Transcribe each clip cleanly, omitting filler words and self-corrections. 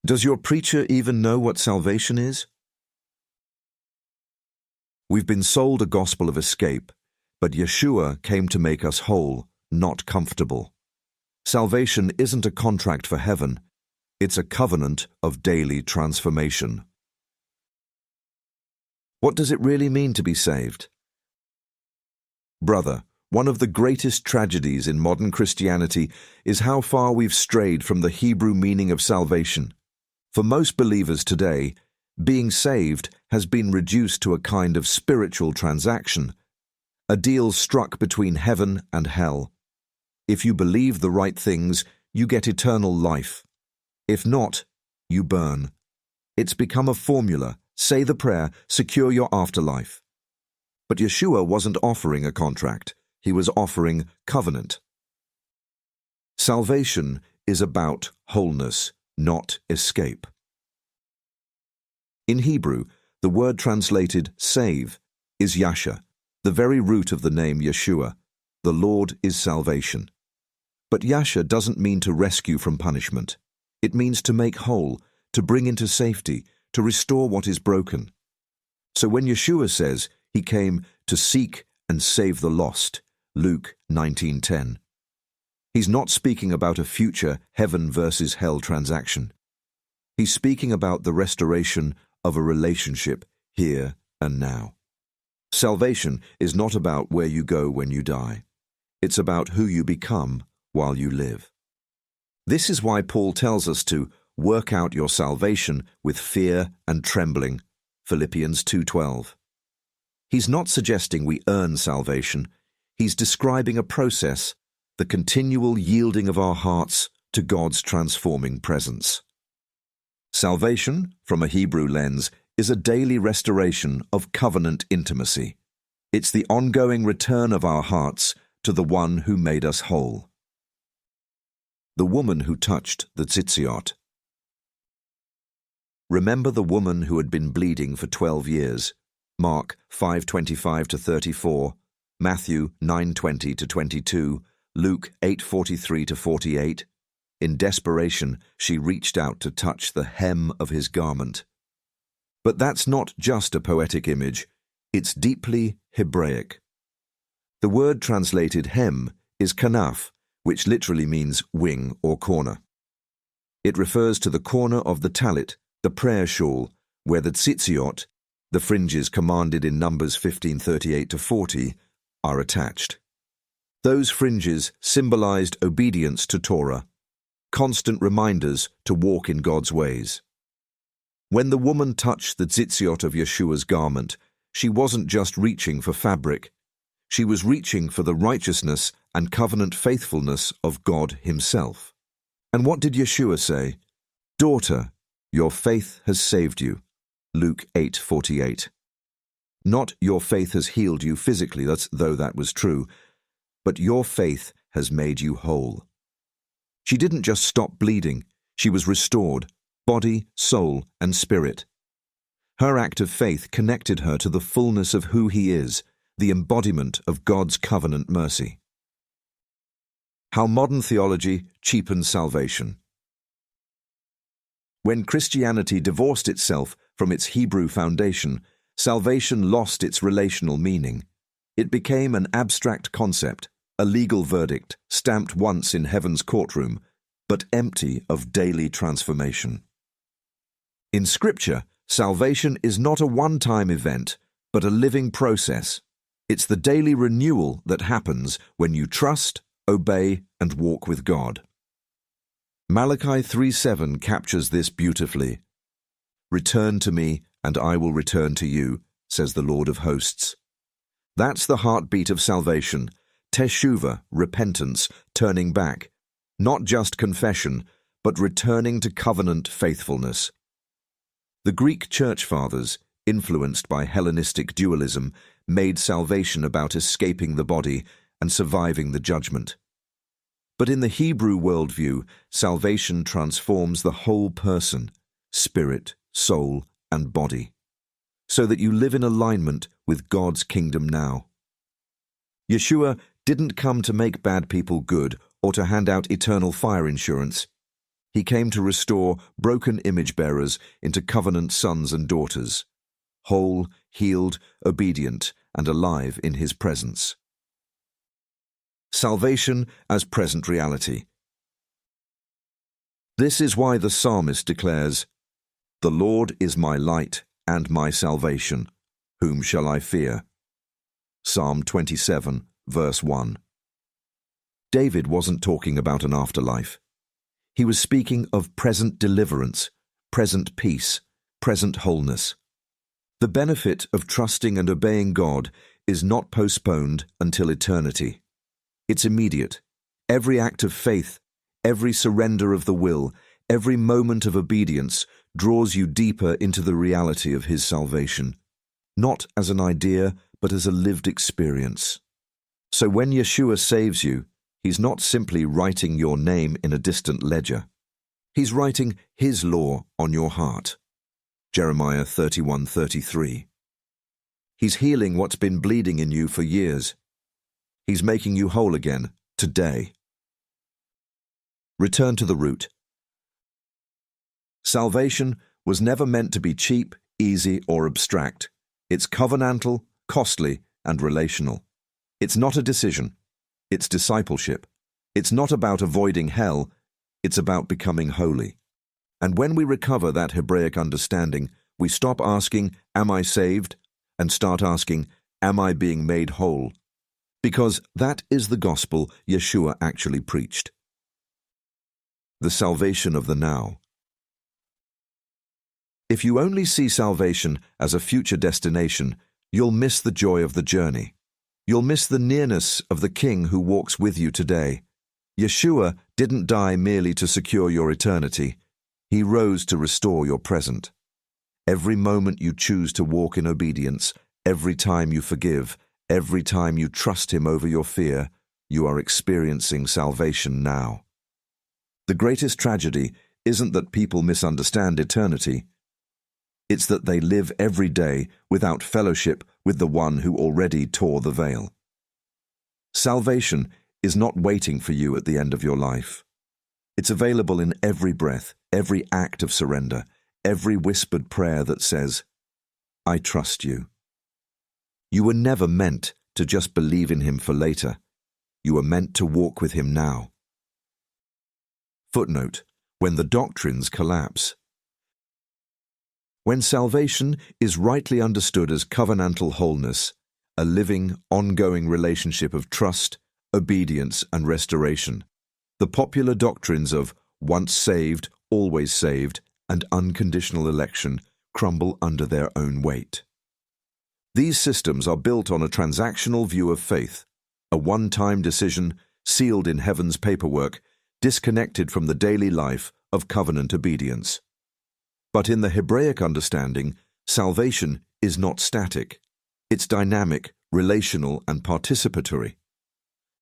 Does your preacher even know what salvation is? We've been sold a gospel of escape, but Yeshua came to make us whole, not comfortable. Salvation isn't a contract for heaven, it's a covenant of daily transformation. What does it really mean to be saved? Brother, one of the greatest tragedies in modern Christianity is how far we've strayed from the Hebrew meaning of salvation. For most believers today, being saved has been reduced to a kind of spiritual transaction, a deal struck between heaven and hell. If you believe the right things, you get eternal life. If not, you burn. It's become a formula. Say the prayer, secure your afterlife. But Yeshua wasn't offering a contract. He was offering covenant. Salvation is about wholeness, not escape. In Hebrew, the word translated save is yasha, the very root of the name Yeshua. The Lord is salvation. But yasha doesn't mean to rescue from punishment. It means to make whole, to bring into safety, to restore what is broken. So when Yeshua says he came to seek and save the lost, Luke 19:10, he's not speaking about a future heaven versus hell transaction. He's speaking about the restoration of a relationship here and now. Salvation is not about where you go when you die. It's about who you become while you live. This is why Paul tells us to work out your salvation with fear and trembling, Philippians 2:12. He's not suggesting we earn salvation. He's describing a process, the continual yielding of our hearts to God's transforming presence. Salvation, from a Hebrew lens, is a daily restoration of covenant intimacy. It's the ongoing return of our hearts to the one who made us whole. The woman who touched the tzitziyot. Remember the woman who had been bleeding for 12 years, Mark 5:25-34, Matthew 9:20-22, Luke 8:43-48. In desperation, she reached out to touch the hem of his garment. But that's not just a poetic image, it's deeply Hebraic. The word translated hem is kanaf, which literally means wing or corner. It refers to the corner of the talit, the prayer shawl, where the tzitziyot, the fringes commanded in Numbers 15:38-40, are attached. Those fringes symbolized obedience to Torah, constant reminders to walk in God's ways. When the woman touched the tzitziyot of Yeshua's garment, she wasn't just reaching for fabric. She was reaching for the righteousness and covenant faithfulness of God himself. And what did Yeshua say? "Daughter, your faith has saved you." Luke 8:48. Not your faith has healed you physically, though that was true, but your faith has made you whole. She didn't just stop bleeding, she was restored, body, soul, and spirit. Her act of faith connected her to the fullness of who he is, the embodiment of God's covenant mercy. How modern theology cheapens salvation. When Christianity divorced itself from its Hebrew foundation, salvation lost its relational meaning. It became an abstract concept, a legal verdict stamped once in heaven's courtroom, but empty of daily transformation. In Scripture, salvation is not a one-time event, but a living process. It's the daily renewal that happens when you trust, obey, and walk with God. Malachi 3:7 captures this beautifully. "Return to me, and I will return to you," says the Lord of hosts. That's the heartbeat of salvation, teshuvah, repentance, turning back. Not just confession, but returning to covenant faithfulness. The Greek church fathers, influenced by Hellenistic dualism, made salvation about escaping the body and surviving the judgment. But in the Hebrew worldview, salvation transforms the whole person, spirit, soul, and body, so that you live in alignment with God's kingdom now. Yeshua didn't come to make bad people good or to hand out eternal fire insurance. He came to restore broken image-bearers into covenant sons and daughters, whole, healed, obedient, and alive in his presence. Salvation as present reality. This is why the psalmist declares, "The Lord is my light and my salvation. Whom shall I fear?" Psalm 27, verse 1. David wasn't talking about an afterlife. He was speaking of present deliverance, present peace, present wholeness. The benefit of trusting and obeying God is not postponed until eternity. It's immediate. Every act of faith, every surrender of the will, every moment of obedience draws you deeper into the reality of His salvation, not as an idea, but as a lived experience. So when Yeshua saves you, He's not simply writing your name in a distant ledger. He's writing His law on your heart. Jeremiah 31:33. He's healing what's been bleeding in you for years. He's making you whole again, today. Return to the root. Salvation was never meant to be cheap, easy, or abstract. It's covenantal, costly, and relational. It's not a decision. It's discipleship. It's not about avoiding hell. It's about becoming holy. And when we recover that Hebraic understanding, we stop asking, "Am I saved?" and start asking, "Am I being made whole?" Because that is the gospel Yeshua actually preached. The salvation of the now. If you only see salvation as a future destination, you'll miss the joy of the journey. You'll miss the nearness of the King who walks with you today. Yeshua didn't die merely to secure your eternity. He rose to restore your present. Every moment you choose to walk in obedience, every time you forgive, every time you trust Him over your fear, you are experiencing salvation now. The greatest tragedy isn't that people misunderstand eternity. It's that they live every day without fellowship with the one who already tore the veil. Salvation is not waiting for you at the end of your life. It's available in every breath, every act of surrender, every whispered prayer that says, "I trust you." You were never meant to just believe in Him for later. You were meant to walk with Him now. Footnote: when the doctrines collapse. When salvation is rightly understood as covenantal wholeness, a living, ongoing relationship of trust, obedience, and restoration, the popular doctrines of once saved, always saved, and unconditional election crumble under their own weight. These systems are built on a transactional view of faith, a one-time decision sealed in heaven's paperwork, disconnected from the daily life of covenant obedience. But in the Hebraic understanding, salvation is not static. It's dynamic, relational, and participatory.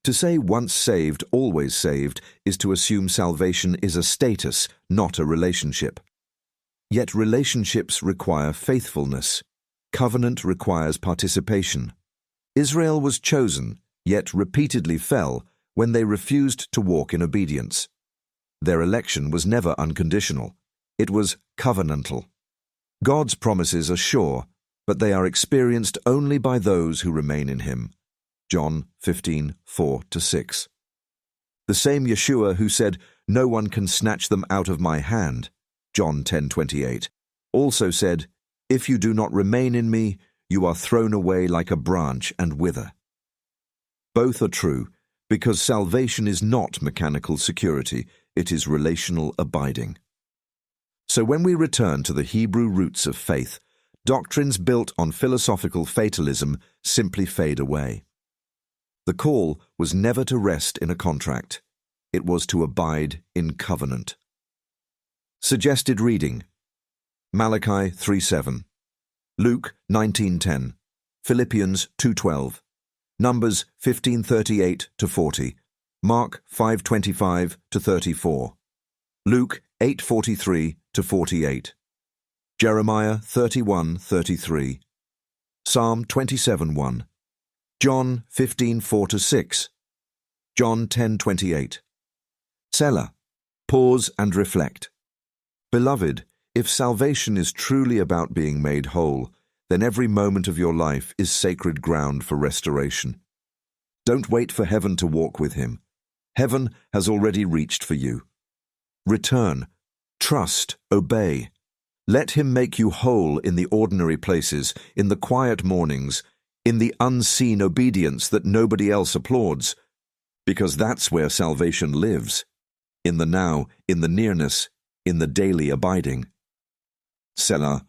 To say once saved, always saved is to assume salvation is a status, not a relationship. Yet relationships require faithfulness. Covenant requires participation. Israel was chosen, yet repeatedly fell when they refused to walk in obedience. Their election was never unconditional. It was covenantal. God's promises are sure, but they are experienced only by those who remain in Him. John 15:4-6. The same Yeshua who said, "No one can snatch them out of my hand," John 10:28, also said, "If you do not remain in me, you are thrown away like a branch and wither." Both are true, because salvation is not mechanical security, it is relational abiding. So when we return to the Hebrew roots of faith, doctrines built on philosophical fatalism simply fade away. The call was never to rest in a contract. It was to abide in covenant. Suggested reading: Malachi 3:7, Luke 19:10, Philippians 2:12, Numbers 15:38-40, Mark 5:25-34, Luke 8:43-48, Jeremiah 31:33, Psalm 27:1, John 15:4-6, John 10:28, Selah, Pause and reflect. Beloved, if salvation is truly about being made whole, then every moment of your life is sacred ground for restoration. Don't wait for heaven to walk with him. Heaven has already reached for you. Return, trust, obey. Let him make you whole in the ordinary places, in the quiet mornings, in the unseen obedience that nobody else applauds, because that's where salvation lives, in the now, in the nearness, in the daily abiding. Selah.